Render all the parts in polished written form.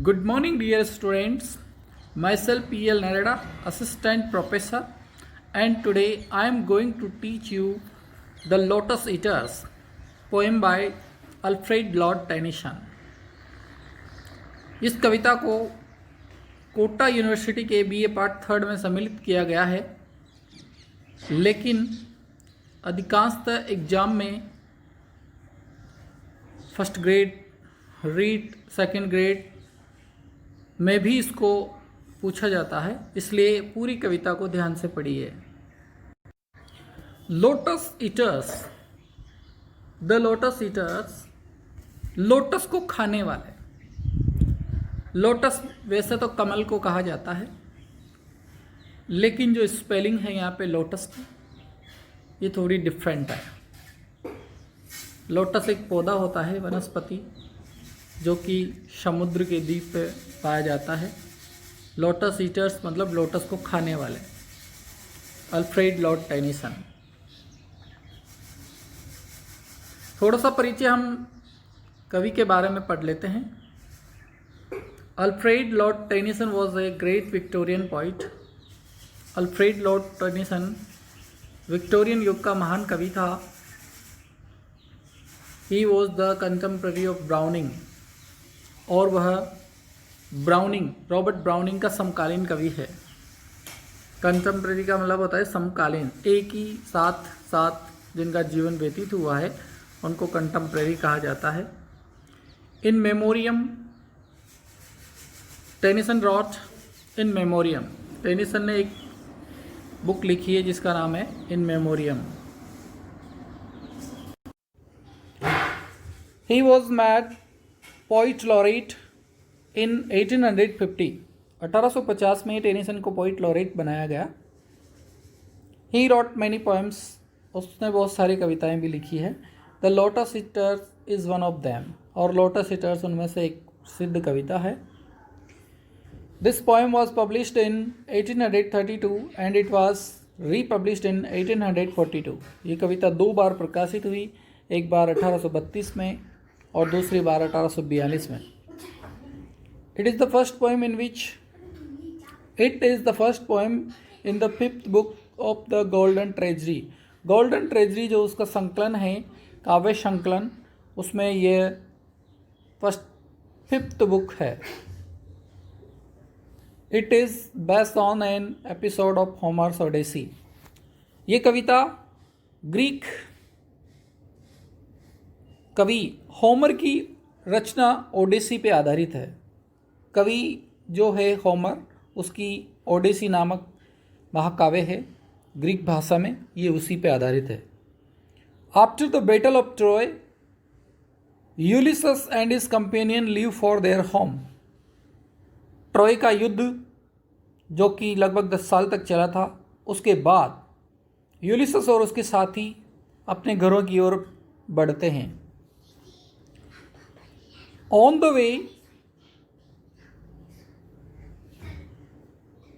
Good morning, dear students. Myself P.L. Narada, Assistant Professor, and today I am going to teach you The Lotus Eaters, poem by Alfred Lord Tennyson. इस कविता को Kota university के BA part third में सम्मिलित किया गया है, लेकिन अधिकांशतः एग्जाम में first grade, REET, second grade में भी इसको पूछा जाता है, इसलिए पूरी कविता को ध्यान से पढ़िए। Lotus eaters, the lotus eaters, lotus को खाने वाले। लोटस वैसे तो कमल को कहा जाता है, लेकिन जो स्पेलिंग है यहाँ पे लोटस की, ये थोड़ी डिफरेंट है। लोटस एक पौधा होता है, वनस्पति, जो कि समुद्र के द्वीप पे पाया जाता है। लोटस ईटर्स मतलब लोटस को खाने वाले। Alfred Lord Tennyson. थोड़ा सा परिचय हम कवि के बारे में पढ़ लेते हैं। Alfred Lord Tennyson was a great Victorian poet. Alfred Lord Tennyson Victorian युग का महान कवि था। He was the contemporary of browning, और वह ब्राउनिंग, रॉबर्ट ब्राउनिंग का समकालीन कवि है। कंटेम्प्रेरी का मतलब होता है समकालीन, एक ही साथ जिनका जीवन व्यतीत हुआ है उनको कंटेम्प्रेरी कहा जाता है। In Memoriam Tennyson wrote In Memoriam, Tennyson ने एक बुक लिखी है जिसका नाम है In Memoriam. He was made poet laureate in 1850, 1850 में टेनिसन को पोइट लॉरेट बनाया गया। ही रॉट मैनी पोएम्स, उसने बहुत सारी कविताएं भी लिखी है। The lotus Eaters is one of them, और लोटस ईटर्स उनमें से एक सिद्ध कविता है। This poem was published in 1832 and it was republished in 1842। ये कविता दो बार प्रकाशित हुई, एक बार 1832 में और दूसरी बार 1842 में। It is the first poem in the fifth book of the Golden Treasury. Golden Treasury जो उसका संकलन है, काव्य संकलन, उसमें ये फिफ्थ बुक है। It is based on an episode of Homer's Odyssey. ये कविता ग्रीक कवि होमर की रचना ओडेसी पे आधारित है। कवि जो है होमर, उसकी ओडेसी नामक महाकाव्य है ग्रीक भाषा में, ये उसी पे आधारित है। After the battle of Troy, Ulysses and his companion leave for their home. Troy का युद्ध जो कि लगभग 10 साल तक चला था, उसके बाद यूलिसस और उसके साथी अपने घरों की ओर बढ़ते हैं। On the way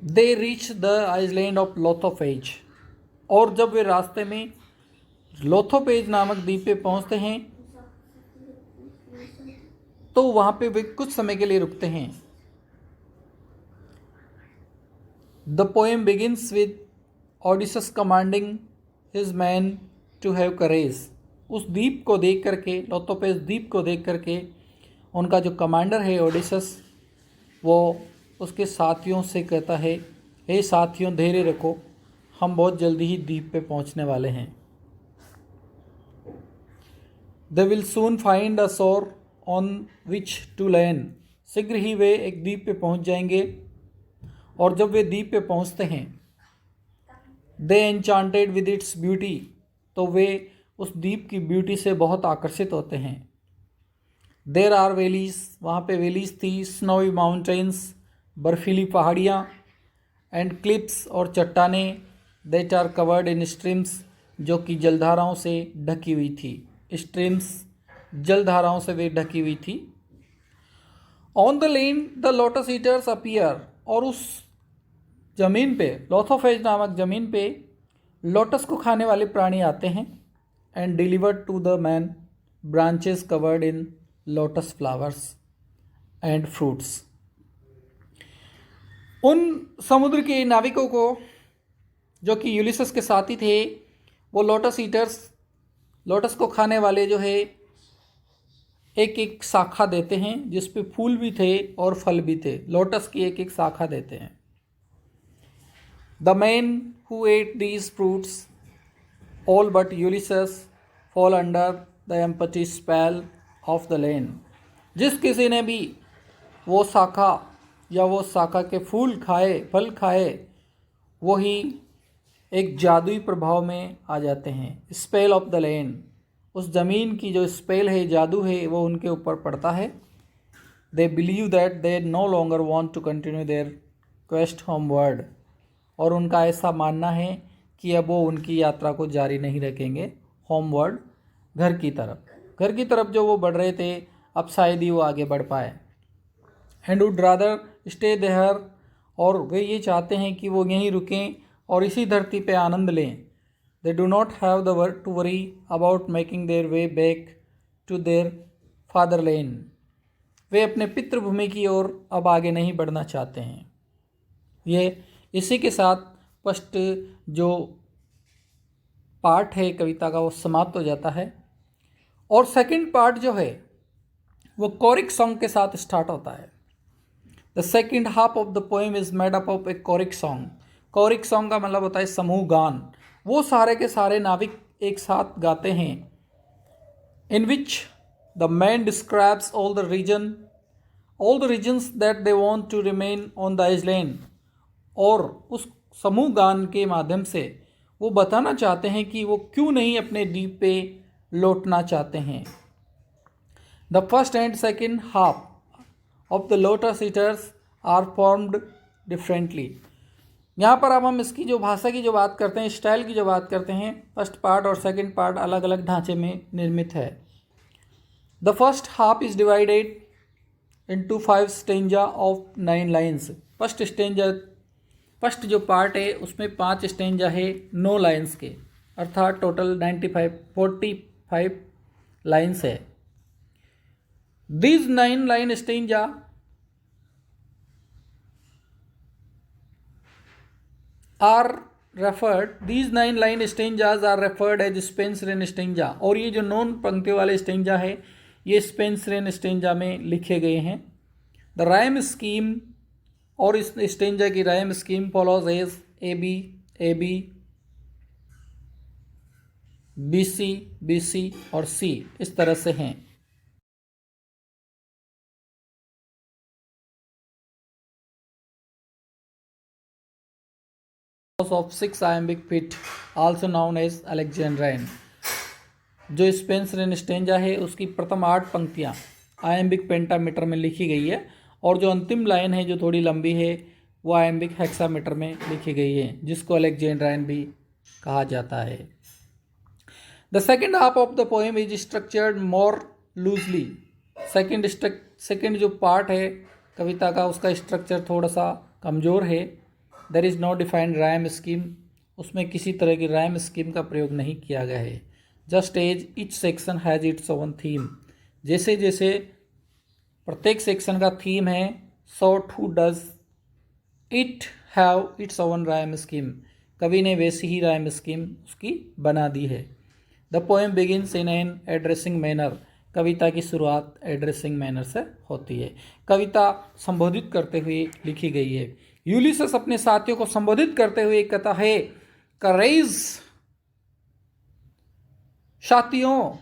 they reach the island of Lotophagi, और जब वे रास्ते में लोथोपेज नामक द्वीप पे पहुंचते हैं तो वहां पे वे कुछ समय के लिए रुकते हैं। The poem begins with Odysseus commanding his man to have courage. उस द्वीप को देख करके, लोथोपेज द्वीप को देख करके, उनका जो कमांडर है ओडिसस, वो उसके साथियों से कहता है, हे साथियों धैर्य रखो, हम बहुत जल्दी ही द्वीप पे पहुंचने वाले हैं। They will soon find a शोर ऑन विच टू लैंड। शीघ्र ही वे एक द्वीप पे पहुंच जाएंगे, और जब वे द्वीप पे पहुंचते हैं, दे एन्चांटेड विद इट्स ब्यूटी, तो वे उस द्वीप की ब्यूटी से बहुत आकर्षित होते हैं। देर आर वैलीज, वहाँ पे वैलीज थी, स्नोवी माउंटेन्स, बर्फीली पहाड़ियाँ, एंड क्लिप्स, और चट्टाने, that are covered in streams, जो कि जलधाराओं से ढकी हुई थी। स्ट्रीम्स जलधाराओं से वे ढकी हुई थी। On the land the lotus eaters appear, और उस जमीन पे, लोथोफेज नामक जमीन पे, लोटस को खाने वाले प्राणी आते हैं। And delivered to the man branches covered in lotus flowers and fruits, उन समुद्र के नाविकों को जो कि यूलिसस के साथी थे, वो लोटस ईटर्स, लोटस को खाने वाले जो है, एक एक शाखा देते हैं जिस पे फूल भी थे और फल भी थे। लोटस की एक एक शाखा देते हैं। The man who ate these fruits all but Ulysses fall under the empty spell of the land. जिस किसी ने भी वो शाखा या वो शाखा के फूल खाए, फल खाए, वही एक जादुई प्रभाव में आ जाते हैं। स्पेल ऑफ द लैंड, उस ज़मीन की जो स्पेल है, जादू है, वो उनके ऊपर पड़ता है। They believe that they no longer want to continue their quest homeward, और उनका ऐसा मानना है कि अब वो उनकी यात्रा को जारी नहीं रखेंगे। होमवर्ड, घर की तरफ। घर की तरफ जो वो बढ़ रहे थे, अब शायद ही वो आगे बढ़ पाए। And would rather stay there, और वे ये चाहते हैं कि वो यहीं रुकें और इसी धरती पे आनंद लें। They do not have the to worry about making their way back to their fatherland. वे अपने पितृभूमि की ओर अब आगे नहीं बढ़ना चाहते हैं। ये इसी के साथ फर्स्ट जो पार्ट है कविता का वो समाप्त हो जाता है। और सेकंड पार्ट जो है वो कोरिक सॉन्ग के साथ स्टार्ट होता है। The second half of the poem is made up of a choric song. Choric song का मतलब होता है समूह गान। वो सारे के सारे नाविक एक साथ गाते हैं। In which the man describes all the reasons that they want to remain on the island. और उस समूह गान के माध्यम से वो बताना चाहते हैं कि वो क्यों नहीं अपने द्वीप पे लौटना चाहते हैं। The first and second half of the lotus eaters are formed differently. यहाँ पर अब हम इसकी जो भाषा की जो बात करते हैं, स्टाइल की जो बात करते हैं, फर्स्ट पार्ट और सेकंड पार्ट अलग अलग ढांचे में निर्मित है। The first half is divided into 5 stanza of 9 lines. First जो पार्ट है उसमें 5 स्टेंजा है 9 लाइन्स के, अर्थात टोटल 45 लाइन्स है। These 9 line stanza these 9 line stanzas are referred as Spenserian stanza। और ये जो 9 पंक्तियों वाले स्टेंजा है ये स्पेंसरियन स्टेंजा में लिखे गए हैं। द राइम स्कीम, और इस स्टेंजा की rhyme scheme follows as a b b c और सी, इस तरह से हैं। Of 6 iambic feet also known as Alexandrine। जो स्पेंसरियन स्टेंजा है उसकी प्रथम 8 पंक्तियाँ आयम्बिक पेंटामीटर में लिखी गई है, और जो अंतिम लाइन है जो थोड़ी लंबी है वो आयम्बिक हेक्सामीटर में लिखी गई है, जिसको अलेक्जेंड्राइन भी कहा जाता है। The second half of the poem is structured more loosely. Second जो पार्ट है कविता का उसका स्ट्रक्चर थोड़ा सा कमज़ोर है। There is no defined rhyme scheme, उसमें किसी तरह की राइम स्कीम का प्रयोग नहीं किया गया है। Just as each section has its own theme, जैसे जैसे प्रत्येक सेक्शन का थीम है, so too does it have its own rhyme scheme, कवि ने वैसी ही राइम स्कीम उसकी बना दी है। The poem begins in an addressing manner, कविता की शुरुआत एड्रेसिंग मैनर से होती है। कविता संबोधित करते हुए लिखी गई है। यूलिसस अपने साथियों को संबोधित करते हुए कहता है, करेज, साथियों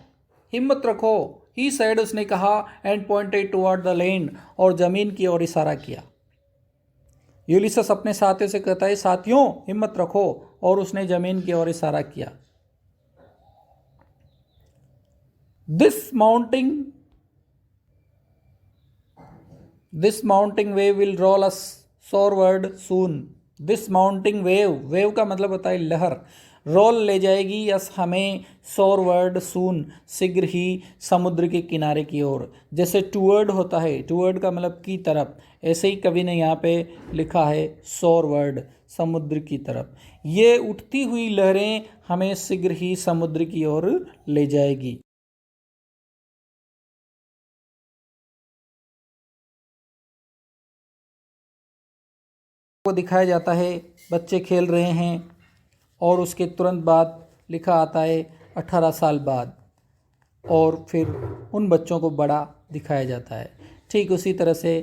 हिम्मत रखो, ही सेड, उसने कहा, and pointed toward the land, और जमीन की ओर इशारा किया। यूलिसस अपने साथियों से कहता है, साथियों हिम्मत रखो, और उसने जमीन की ओर इशारा किया। This mounting wave will roll us shoreward soon। This mounting wave का मतलब होता है लहर, रोल ले जाएगी यस हमें शोरवर्ड सून, शीघ्र ही समुद्र के किनारे की ओर। जैसे टूवर्ड होता है, टूवर्ड का मतलब की तरफ, ऐसे ही कवि ने यहाँ पे लिखा है शोरवर्ड, समुद्र की तरफ। ये उठती हुई लहरें हमें शीघ्र ही समुद्र की ओर ले जाएगी। को दिखाया जाता है बच्चे खेल रहे हैं और उसके तुरंत बाद लिखा आता है 18 साल बाद, और फिर उन बच्चों को बड़ा दिखाया जाता है। ठीक उसी तरह से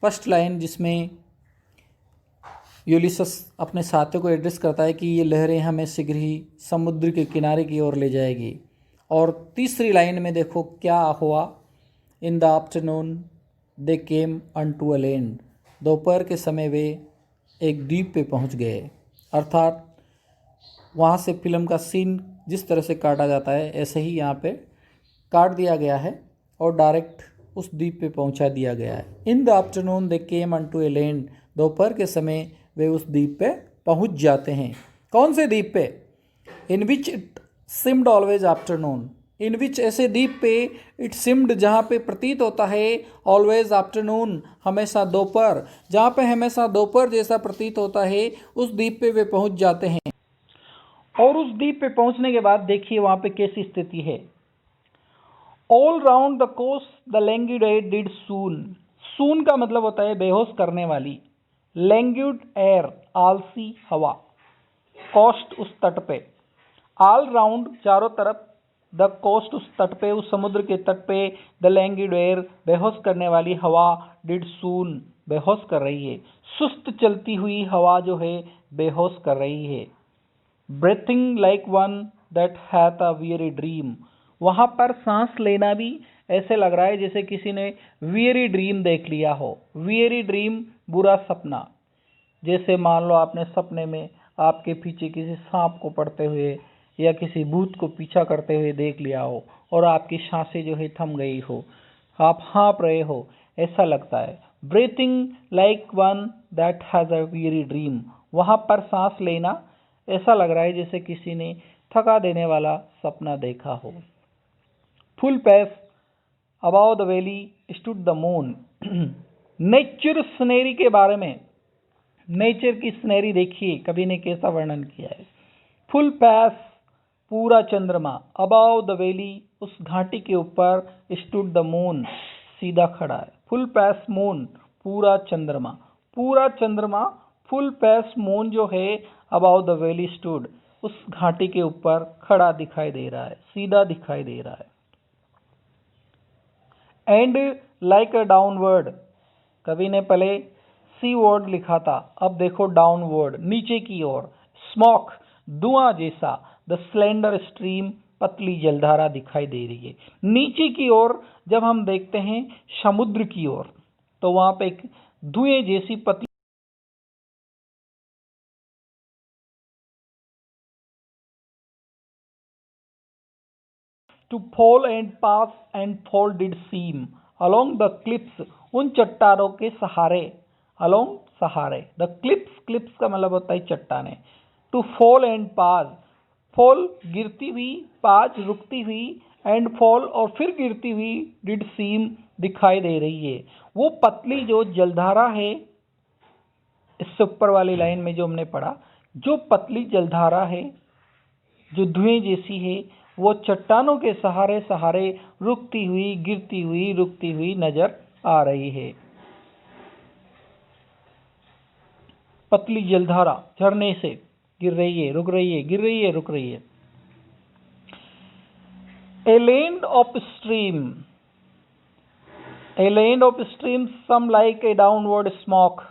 फर्स्ट लाइन जिसमें यूलिसस अपने साथियों को एड्रेस करता है कि ये लहरें हमें शीघ्र ही समुद्र के किनारे की ओर ले जाएगी। और तीसरी लाइन में देखो क्या हुआ, in the afternoon they came unto a land, दोपहर के समय वे एक द्वीप पे पहुंच गए। अर्थात वहाँ से फिल्म का सीन जिस तरह से काटा जाता है ऐसे ही यहाँ पे काट दिया गया है और डायरेक्ट उस द्वीप पे पहुंचा दिया गया है। In the afternoon they came unto a land, दोपहर के समय वे उस द्वीप पे पहुंच जाते हैं। कौन से द्वीप पे? In which it seemed always afternoon, in which ऐसे द्वीप पे इट सिम्ड जहाँ पे प्रतीत होता है, ऑलवेज आफ्टरनून हमेशा दोपहर, जहाँ पे हमेशा दोपहर जैसा प्रतीत होता है उस द्वीप पे वे पहुंच जाते हैं। और उस द्वीप पे पहुंचने के बाद देखिए वहाँ पे कैसी स्थिति है। All round the coast the languid air did swoon, swoon का मतलब होता है बेहोश करने वाली, लैंग्यूड एयर आलसी हवा, कोस्ट उस तट पे, ऑल राउंड चारों तरफ, द कोस्ट उस तट पे, उस समुद्र के तट पे, द लैंग्यूड एयर बेहोश करने वाली हवा, डिड सून बेहोश कर रही है, सुस्त चलती हुई हवा जो है बेहोश कर रही है। Breathing like one that hath a weary dream, वहां पर सांस लेना भी ऐसे लग रहा है जैसे किसी ने वियरी ड्रीम देख लिया हो। वियरी ड्रीम बुरा सपना, जैसे मान लो आपने सपने में आपके पीछे किसी सांप को पड़ते हुए या किसी भूत को पीछा करते हुए देख लिया हो और आपकी सांसें जो है थम गई हो, आप हाँप रहे हो, ऐसा लगता है। Breathing like one that has a weary dream, वहां पर सांस लेना ऐसा लग रहा है जैसे किसी ने थका देने वाला सपना देखा हो। फुल पैस above the valley stood the moon, nature scenery के बारे में, नेचर की सीनरी देखिए कवि ने कैसा वर्णन किया है। फुल पैस पूरा चंद्रमा, अबाव द वैली उस घाटी के ऊपर, स्टूड द मून सीधा खड़ा है। फुल पैस मून पूरा चंद्रमा, पूरा चंद्रमा फुल पैस मून जो है अबाव द वैली स्टूड उस घाटी के ऊपर खड़ा दिखाई दे रहा है, सीधा दिखाई दे रहा है। एंड लाइक अ डाउनवर्ड, कवि ने पहले सी वर्ड लिखा था, अब देखो डाउनवर्ड नीचे की ओर, स्मोक धुआं जैसा, द स्लेंडर स्ट्रीम पतली जलधारा दिखाई दे रही है। नीचे की ओर जब हम देखते हैं समुद्र की ओर तो वहां पे एक धुएं जैसी पतली to fall and pass and fall did seem along the cliffs, उन चट्टानों के सहारे, along सहारे, the cliffs, cliffs का मतलब होता है चट्टाने, to fall and pass, fall गिरती हुई, pass रुकती हुई, and fall और फिर गिरती हुई, did seem दिखाई दे रही है। वो पतली जो जलधारा है, इससे ऊपर वाली लाइन में जो हमने पढ़ा, जो पतली जलधारा है जो धुएं जैसी है वो चट्टानों के सहारे सहारे रुकती हुई, गिरती हुई, रुकती हुई नजर आ रही है। पतली जलधारा झरने से गिर रही है, रुक रही है, गिर रही है, रुक रही है। A land of stream, a land of stream some like a downward smoke,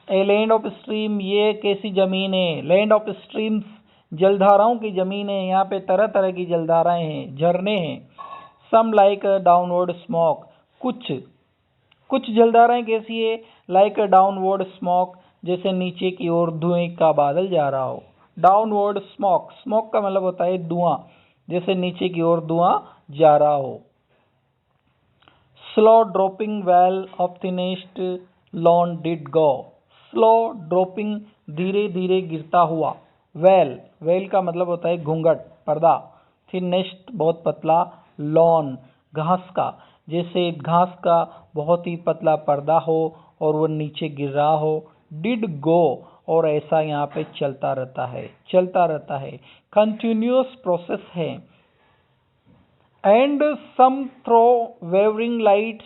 a land of stream ये कैसी जमीन है, लैंड ऑफ स्ट्रीम्स जलधाराओं की जमीन है, यहाँ पे तरह तरह की जलधाराएं हैं, झरने हैं। सम लाइक डाउनवर्ड स्मोक, कुछ जलधाराएं कैसी है, लाइक डाउनवर्ड स्मोक जैसे नीचे की ओर धुएं का बादल जा रहा हो। डाउनवर्ड स्मोक, स्मोक का मतलब होता है धुआं, जैसे नीचे की ओर धुआं जा रहा हो। Slow dropping well of thinnest lawn did go, slow dropping धीरे धीरे गिरता हुआ, वेल, वेल का मतलब होता है घूंघट, पर्दा, थिनेस्ट बहुत पतला, लॉन घास का, जैसे घास का बहुत ही पतला पर्दा हो और वो नीचे गिर रहा हो। डिड गो और ऐसा यहाँ पे चलता रहता है, चलता रहता है, कंटिन्यूअस प्रोसेस है। And some through wavering lights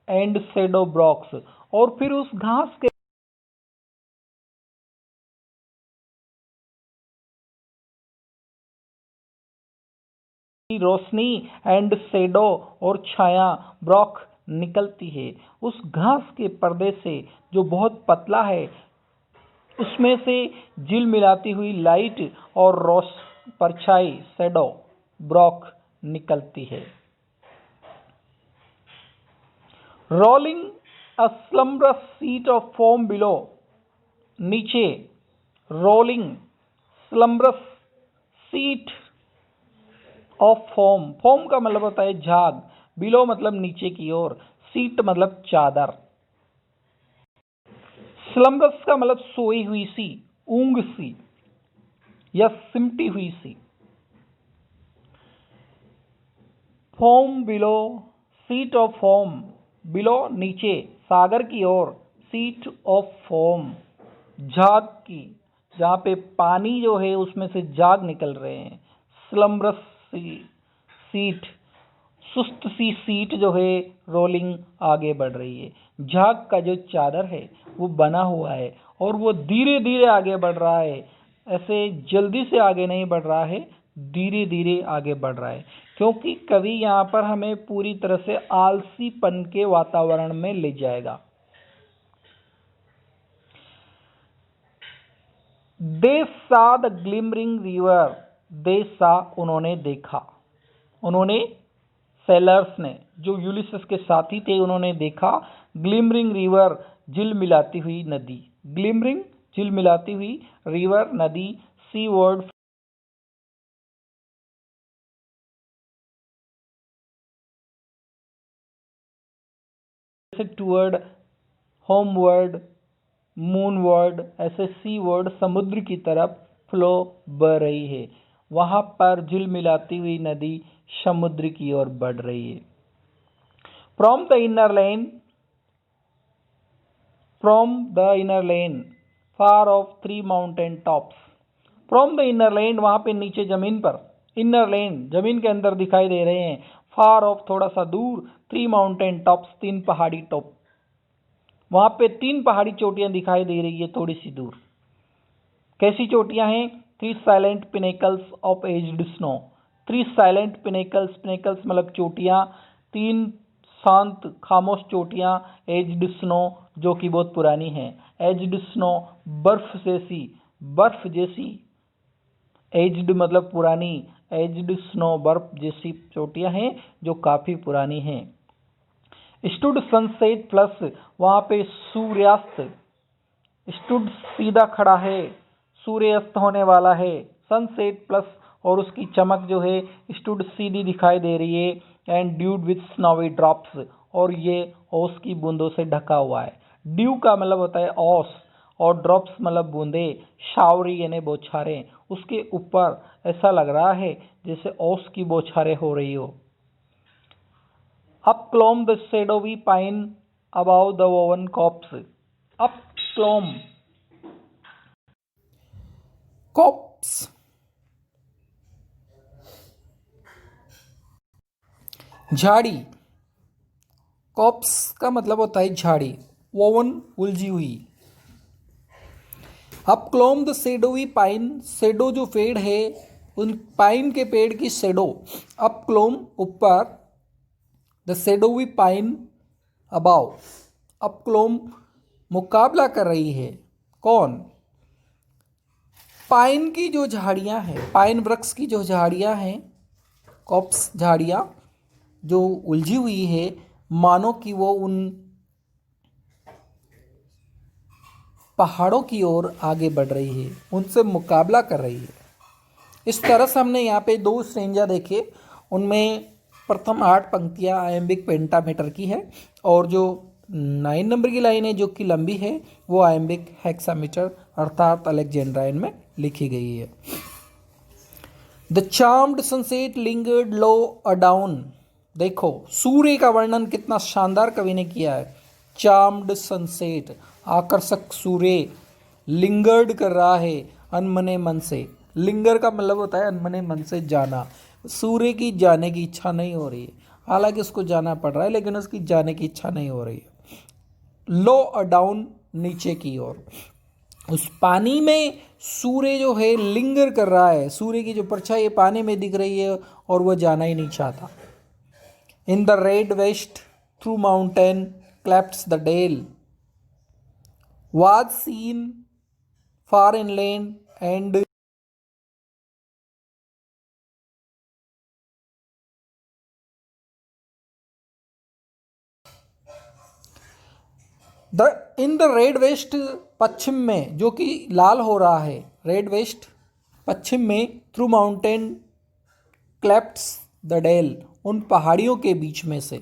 and shadow brokes, और फिर उस घास के रोशनी एंड शेडो और छाया ब्रॉक निकलती है। उस घास के पर्दे से जो बहुत पतला है उसमें से झिल मिलाती हुई लाइट और रोश परछाई शेडो ब्रॉक निकलती है। Rolling a slumberous sheet of foam below, नीचे rolling slumberous sheet of foam, foam का मतलब होता है झाग, बिलो मतलब नीचे की ओर, सीट मतलब चादर। स्लम्बरस का मतलब सोई हुई सी, ऊंग सी या सिमटी हुई सी। Foam below, sheet of foam, below नीचे सागर की ओर, सीट ऑफ फोम झाग की, जहाँ पे पानी जो है उसमें से झाग निकल रहे हैं। स्लम्बरस सीट, सुस्त सी सीट जो है रोलिंग आगे बढ़ रही है। झाग का जो चादर है वो बना हुआ है और वो धीरे धीरे आगे बढ़ रहा है, ऐसे जल्दी से आगे नहीं बढ़ रहा है, धीरे धीरे आगे बढ़ रहा है, क्योंकि कवि यहाँ पर हमें पूरी तरह से आलसीपन के वातावरण में ले जाएगा। दे सा द ग्लिमरिंग रिवर, दे सा उन्होंने देखा, उन्होंने सेलर्स ने जो यूलिसस के साथी थे उन्होंने देखा ग्लिमरिंग रिवर झिल मिलाती हुई नदी, ग्लिमरिंग झिल मिलाती हुई, रिवर नदी, सी वर्ड टूवर्ड, होमवर्ड, मूनवर्ड, ऐसे सी वर्ड समुद्र की तरफ फ्लो बह रही है। वहां पर झिल मिलाती हुई नदी समुद्र की ओर बढ़ रही है। From the inner lane, from the inner lane far of 3 mountain tops, from the inner land वहां पे नीचे जमीन पर, इनर लैंड जमीन के अंदर दिखाई दे रहे हैं, फार ऑफ थोड़ा सा दूर, 3 माउंटेन टॉप्स 3 पहाड़ी टॉप, वहां पे 3 पहाड़ी चोटियां दिखाई दे रही है थोड़ी सी दूर। कैसी चोटियां हैं? 3 silent pinnacles of aged snow, 3 silent pinnacles, pinnacles मतलब चोटियां, 3 शांत खामोश चोटियां, एज्ड स्नो जो कि बहुत पुरानी है, एज्ड स्नो बर्फ जैसी, एज्ड मतलब पुरानी, एज्ड स्नो बर्फ जैसी चोटियां हैं जो काफी पुरानी हैं। स्टूड सनसेट प्लस, वहां पे सूर्यास्त, स्टूड सीधा खड़ा है, सूर्यास्त होने वाला है, सनसेट प्लस और उसकी चमक जो है स्टूड सीधी दिखाई दे रही है, and dude with snowy drops, और ये ओस की बूंदों से ढका हुआ है। ड्यू का मतलब होता है ओस और ड्रॉप्स मतलब बूंदे, शावरी यानी बौछारें, उसके ऊपर ऐसा लग रहा है जैसे ओस की बौछारें हो रही हो। Up clomb the shadowy pine above the woven copse, up clomb copse झाड़ी, कॉप्स का मतलब होता है झाड़ी, वोवन उलझी हुई। Up clomb the shadowy pine, shadow जो पेड़ है उन पाइन के पेड़ की शेडो, अप क्लोम ऊपर, the shadowy pine above, up क्लोम मुकाबला कर रही है, कौन? पाइन की जो झाड़ियां हैं, पाइन वृक्ष की जो झाड़ियां हैं, कॉप्स झाड़ियां जो उलझी हुई है, मानो कि वो उन पहाड़ों की ओर आगे बढ़ रही है, उनसे मुकाबला कर रही है। इस तरह से हमने यहाँ पे 2 स्ट्रेंजा देखे, उनमें प्रथम 8 पंक्तियाँ आयम्बिक पेंटामीटर की है और जो 9 नंबर की लाइन है जो कि लंबी है वो आयम्बिक हेक्सामीटर अर्थात अलेक्जेंड्राइन में लिखी गई है। The charmed sunset lingered low add-on, देखो सूर्य का वर्णन कितना शानदार कवि ने किया है। चार्म्ड सनसेट, आकर्षक सूर्य, लिंगर्ड कर रहा है अनमने मन से, लिंगर का मतलब होता है अनमने मन से जाना, सूर्य की जाने की इच्छा नहीं हो रही है, हालांकि उसको जाना पड़ रहा है लेकिन उसकी जाने की इच्छा नहीं हो रही है। लो अडाउन नीचे की ओर, उस पानी में सूर्य जो है लिंगर कर रहा है, सूर्य की जो परछाई पानी में दिख रही है और वह जाना ही नहीं चाहता। In the red west through mountain clefts the dale was seen far inland and the in the red west, पश्चिम में जो कि लाल हो रहा है, रेड वेस्ट पश्चिम में, थ्रू माउंटेन क्लेप्ट्स द डेल, उन पहाड़ियों के बीच में से,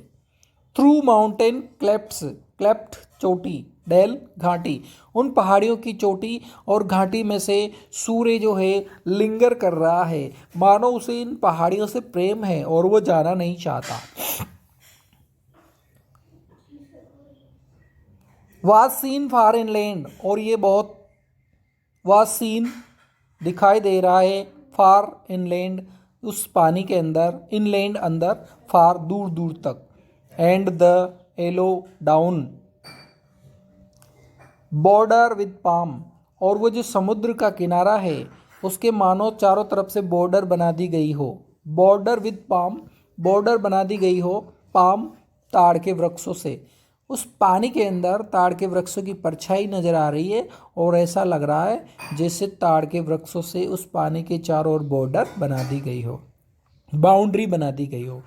थ्रू माउंटेन क्लेप्ट्स, क्लेप्ट चोटी, डेल घाटी, उन पहाड़ियों की चोटी और घाटी में से सूर्य जो है लिंगर कर रहा है, मानो उसे इन पहाड़ियों से प्रेम है और वो जाना नहीं चाहता। वाज सीन फार इनलैंड, और ये बहुत, वाज सीन दिखाई दे रहा है, फार इनलैंड उस पानी के अंदर, इनलैंड अंदर, फार दूर दूर तक, and the yellow down border with palm, और वो जो समुद्र का किनारा है उसके मानो चारों तरफ से बॉर्डर बना दी गई हो, बॉर्डर विद पाम, बॉर्डर बना दी गई हो पाम, ताड़ के वृक्षों से। उस पानी के अंदर ताड़ के वृक्षों की परछाई नजर आ रही है और ऐसा लग रहा है जैसे ताड़ के वृक्षों से उस पानी के चारों ओर बॉर्डर बना दी गई हो, बाउंड्री बना दी गई हो।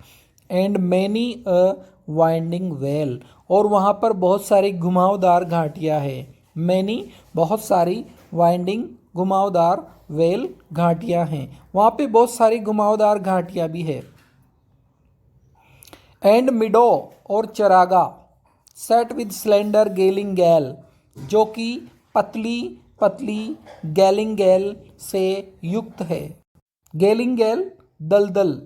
And many a winding well, और वहाँ पर बहुत सारी घुमावदार घाटियाँ हैं, मैनी बहुत सारी, वाइंडिंग घुमावदार, वेल घाटियाँ हैं, वहाँ पे बहुत सारी घुमावदार घाटियाँ भी है। एंड मिडो, और चरागा, सेट विद स्लेंडर गैलिंगेल, जो कि पतली पतली गैलिंगेल से युक्त है, गैलिंगेल दलदल।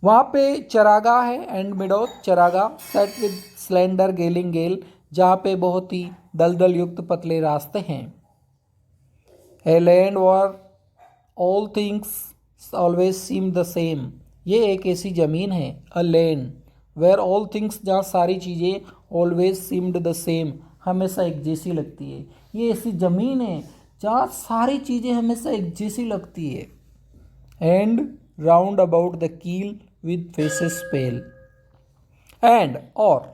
वहाँ पे चरागा है, एंड मिडो चरागा, सेट विद स्लेंडर गैलिंगेल, जहाँ पे बहुत ही दलदल युक्त पतले रास्ते हैं। A land where all things always seem the same, ये एक ऐसी ज़मीन है, a land where all things, जहाँ सारी चीज़ें ऑलवेज सीम्ड द सेम, हमेशा एक जैसी लगती है। ये ऐसी ज़मीन है जहाँ सारी चीज़ें हमेशा एक जैसी लगती है। एंड राउंड अबाउट द कील विद फेसेस पेल, एंड और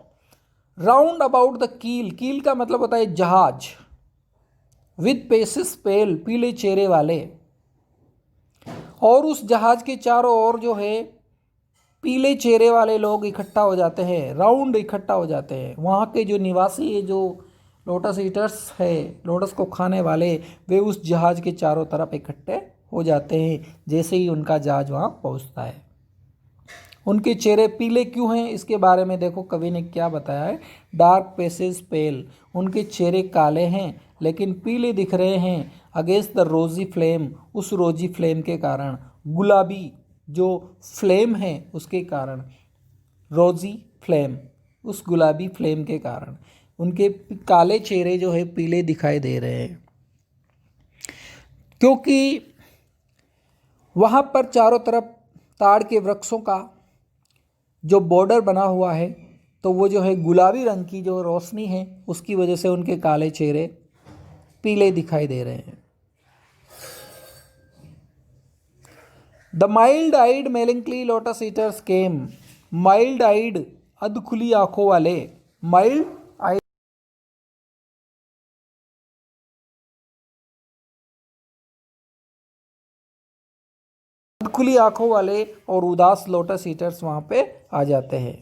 राउंड अबाउट द कील, कील का मतलब होता है जहाज, विद पेसेस पेल, पीले चेहरे वाले, और उस जहाज के चारों ओर जो है पीले चेहरे वाले लोग इकट्ठा हो जाते हैं, राउंड इकट्ठा हो जाते हैं। वहाँ के जो निवासी है, जो लोटस ईटर्स है, लोटस को खाने वाले, वे उस जहाज के चारों तरफ इकट्ठे हो जाते हैं जैसे ही उनका जहाज वहाँ पहुँचता है। उनके चेहरे पीले क्यों हैं, इसके बारे में देखो कवि ने क्या बताया है। डार्क पेसेस पेल, उनके चेहरे काले हैं लेकिन पीले दिख रहे हैं, अगेंस्ट द रोजी फ्लेम, उस रोजी फ्लेम के कारण, गुलाबी जो फ्लेम है उसके कारण, रोजी फ्लेम, उस गुलाबी फ्लेम के कारण उनके काले चेहरे जो है पीले दिखाई दे रहे हैं, क्योंकि वहाँ पर चारों तरफ ताड़ के वृक्षों का जो बॉर्डर बना हुआ है, तो वो जो है गुलाबी रंग की जो रोशनी है उसकी वजह से उनके काले चेहरे पीले दिखाई दे रहे हैं। The mild eyed melancholy Lotus Eaters came, mild eyed अध खुली आंखों वाले, माइल्ड आइड अध खुली आंखों वाले और उदास लोटस ईटर्स वहां पे आ जाते हैं।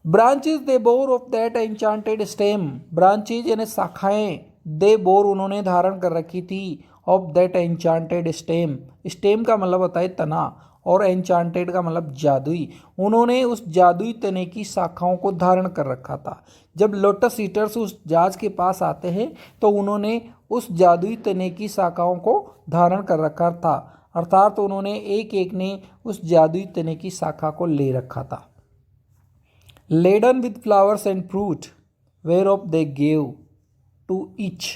Branches they bore of that enchanted stem, branches यानी शाखाएं, दे बोर उन्होंने धारण कर रखी थी, of that enchanted stem, stem का मतलब होता है तना और एन्चांटेड का मतलब जादुई, उन्होंने उस जादुई तने की शाखाओं को धारण कर रखा था। जब लोटस ईटर्स उस जहाज के पास आते हैं तो उन्होंने उस जादुई तने की शाखाओं को धारण कर रखा था, अर्थात तो उन्होंने एक एक ने उस जादुई तने की शाखा को ले रखा था। laden with flowers and fruit whereof they gave to each,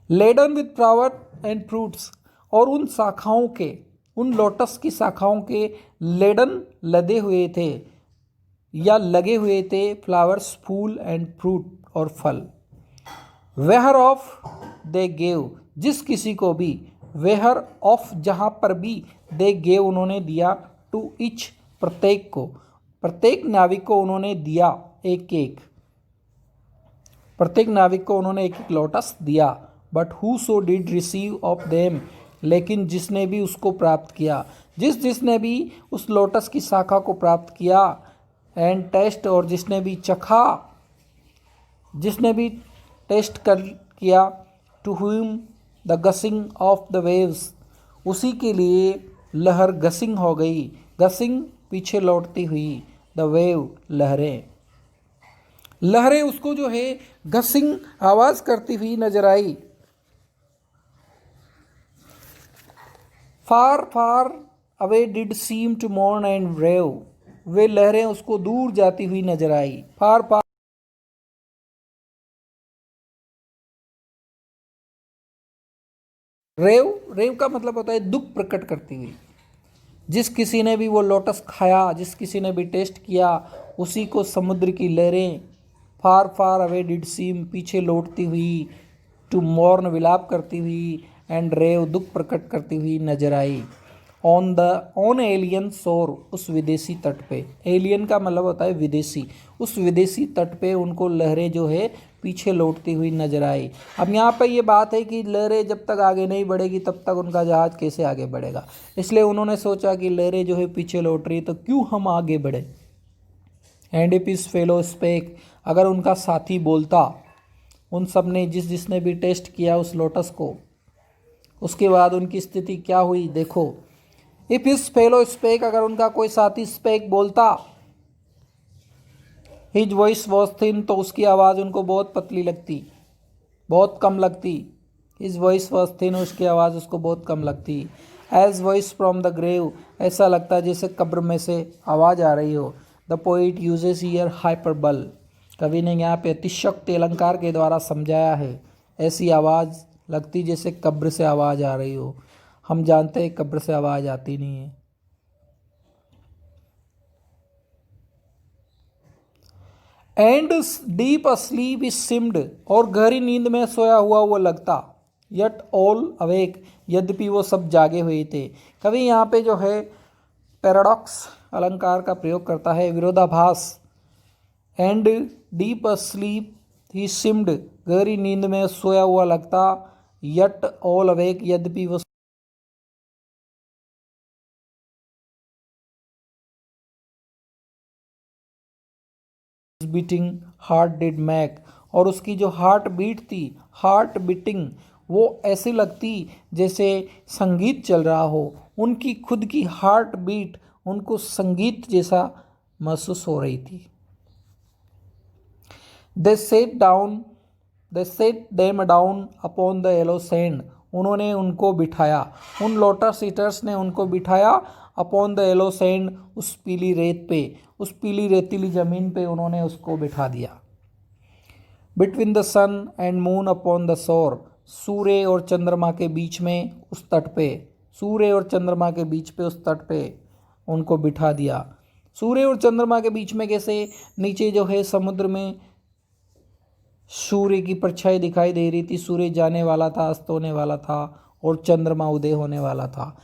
laden with flower and fruits, और उन शाखाओं के, उन लोटस की शाखाओं के लेडन लदे हुए थे या लगे हुए थे फ्लावर्स, फूल एंड फ्रूट और फल। वेहर ऑफ दे गेव, जिस किसी को भी, वेहर ऑफ जहाँ पर भी, दे गेव उन्होंने दिया, टू ईच प्रत्येक को, प्रत्येक नाविक को उन्होंने दिया एक एक, प्रत्येक नाविक को उन्होंने एक एक लोटस दिया। But who so did receive of them, लेकिन जिसने भी उसको प्राप्त किया, जिसने भी उस लोटस की शाखा को प्राप्त किया, एंड टेस्ट, और जिसने भी चखा, जिसने भी टेस्ट कर किया, to whom the gushing of the waves, उसी के लिए लहर गसिंग हो गई, गसिंग पीछे लौटती हुई, द वेव लहरें, लहरें उसको जो है गसिंग आवाज करती हुई नजर आई। Far far away did seem to mourn and rave, वे लहरें उसको दूर जाती हुई नजर आई। फार फार, रेव, रेव का मतलब होता है दुख प्रकट करती हुई। जिस किसी ने भी वो लोटस खाया, जिस किसी ने भी टेस्ट किया, उसी को समुद्र की लहरें फार फार अवे डिड सीम, पीछे लौटती हुई, टू मॉर्न, विलाप करती हुई, एंड रेव, दुख प्रकट करती हुई नजर आई। ऑन एलियन शोर, उस विदेशी तट पे, एलियन का मतलब होता है विदेशी, उस विदेशी तट पे उनको लहरें जो है पीछे लौटती हुई नजर आई। अब यहाँ पर ये बात है कि लहरें जब तक आगे नहीं बढ़ेगी तब तक उनका जहाज कैसे आगे बढ़ेगा, इसलिए उन्होंने सोचा कि लहरें जो है पीछे लौट रही तो क्यों हम आगे बढ़े। And if his fellow spake, अगर उनका साथी बोलता, उन सब ने, जिसने भी टेस्ट किया उस लोटस को, उसके बाद उनकी स्थिति क्या हुई देखो। इफ हिज फेलो स्पेक, अगर उनका कोई साथी स्पेक बोलता, हिज वॉइस वॉज थिन, तो उसकी आवाज़ उनको बहुत पतली लगती, बहुत कम लगती। हिज वॉइस वॉज थिन, उसकी आवाज़ उसको बहुत कम लगती। As voice from the grave, ऐसा लगता है जैसे कब्र में से आवाज़ आ रही हो। द पोइट यूजेस हियर हाइपरबल, कवि ने यहाँ पे अतिशयोक्ति अलंकार के द्वारा समझाया है। ऐसी आवाज़ लगती जैसे कब्र से आवाज़ आ रही हो। हम जानते हैं कब्र से आवाज़ आती नहीं है। And deep asleep is seemed, और गहरी नींद में सोया हुआ वो लगता। यट ऑल अवेक, यद्यपि वो सब जागे हुए थे। कवि यहाँ पे जो है पैराडॉक्स अलंकार का प्रयोग करता है, विरोधाभास। And deep asleep he seemed, गहरी नींद में सोया हुआ लगता। यट ऑल अवेक, यद्यपि वो बीटिंग हार्ट डिड मैक, और उसकी जो हार्ट बीट थी, हार्ट बीटिंग, वो ऐसी लगती जैसे संगीत चल रहा हो। उनकी खुद की हार्ट बीट उनको संगीत जैसा महसूस हो रही थी। They sat down, they sat them down upon the yellow sand, उन्होंने उनको बिठाया, उन लोटस ईटर्स ने उनको बिठाया अपॉन द येलो सैंड, उस पीली रेत पे, उस पीली रेतीली ज़मीन पे उन्होंने उसको बिठा दिया। Between the sun and moon upon the shore, सूर्य और चंद्रमा के बीच में उस तट पे, सूर्य और चंद्रमा के बीच पे उस तट पे उनको बिठा दिया। सूर्य और चंद्रमा के बीच में कैसे, नीचे जो है समुद्र में सूर्य की परछाई दिखाई दे रही थी, सूर्य जाने वाला था, अस्त होने वाला था, और चंद्रमा उदय होने वाला था।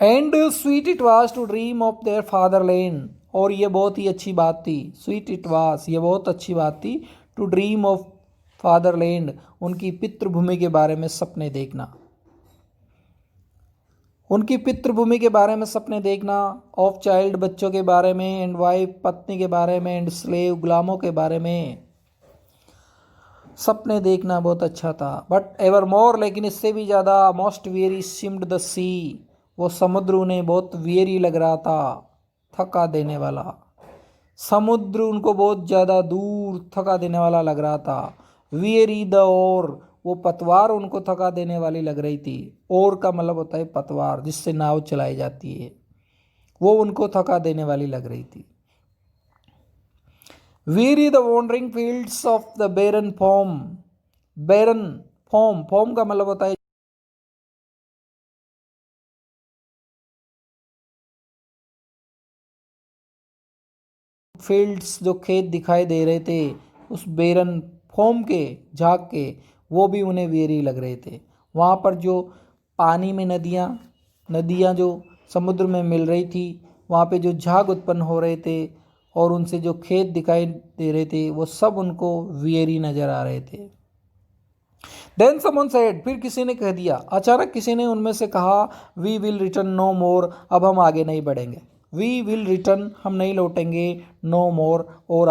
And sweet it was to dream of their fatherland, और ये बहुत ही अच्छी बात थी। स्वीट इट वाज, ये बहुत अच्छी बात थी। टू ड्रीम ऑफ फादरलैंड, उनकी पितृभूमि के बारे में सपने देखना, उनकी पितृभूमि के बारे में सपने देखना। ऑफ चाइल्ड, बच्चों के बारे में। एंड वाइफ, पत्नी के बारे में। एंड स्लेव, गुलामों के बारे में सपने देखना बहुत अच्छा था। बट एवर मोर, लेकिन इससे भी ज़्यादा, मोस्ट वियरी सिम्ड द सी, वो समुद्र उन्हें बहुत वियरी लग रहा था, थका देने वाला। समुद्र उनको बहुत ज़्यादा दूर थका देने वाला लग रहा था। वियरी द ओर, वो पतवार उनको थका देने वाली लग रही थी। ओर का मतलब होता है पतवार, जिससे नाव चलाई जाती है, वो उनको थका देने वाली लग रही थी। Weary the wandering fields of the barren foam, barren foam, foam का मतलब होता है फील्ड्स, जो खेत दिखाई दे रहे थे उस बेरन फोम के, झाग के, वो भी उन्हें वेरी लग रहे थे। वहाँ पर जो पानी में नदियाँ जो समुद्र में मिल रही थी, वहाँ पे जो झाग उत्पन्न हो रहे थे और उनसे जो खेत दिखाई दे रहे थे वो सब उनको वेरी नज़र आ रहे थे। देन समवन सेड, फिर किसी ने कह दिया, अचानक किसी ने उनमें से कहा, वी विल रिटर्न नो मोर, अब हम आगे नहीं बढ़ेंगे। वी विल रिटर्न, हम नहीं लौटेंगे, नो मोर, और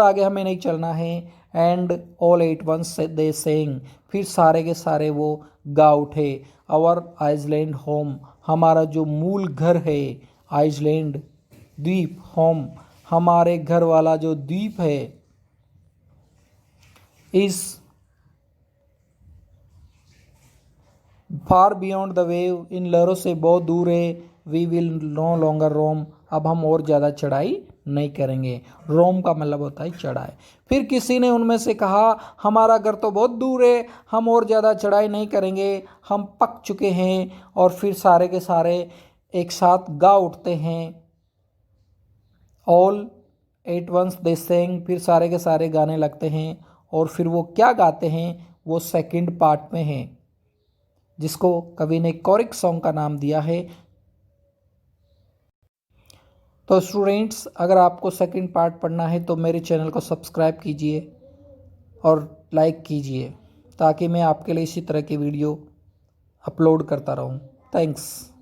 आगे हमें नहीं चलना है। And all at once they saying, फिर सारे के सारे वो गा उठे, आवर आइसलैंड होम, हमारा जो मूल घर है, आइसलैंड द्वीप, होम हमारे घर वाला जो द्वीप है, is far beyond the wave, इन लहरों से बहुत दूर है। We will no longer roam, अब हम और ज़्यादा चढ़ाई नहीं करेंगे। रोम का मतलब होता है चढ़ाई। फिर किसी ने उनमें से कहा, हमारा घर तो बहुत दूर है, हम और ज़्यादा चढ़ाई नहीं करेंगे, हम पक चुके हैं। और फिर सारे के सारे एक साथ गा उठते हैं, ऑल एट वंस दे सेंग, फिर सारे के सारे गाने लगते हैं। और फिर वो क्या गाते हैं वो सेकंड पार्ट में है, जिसको कवि ने कोरिक सॉन्ग का नाम दिया है। तो स्टूडेंट्स, अगर आपको सेकंड पार्ट पढ़ना है तो मेरे चैनल को सब्सक्राइब कीजिए और लाइक कीजिए, ताकि मैं आपके लिए इसी तरह की वीडियो अपलोड करता रहूं। थैंक्स।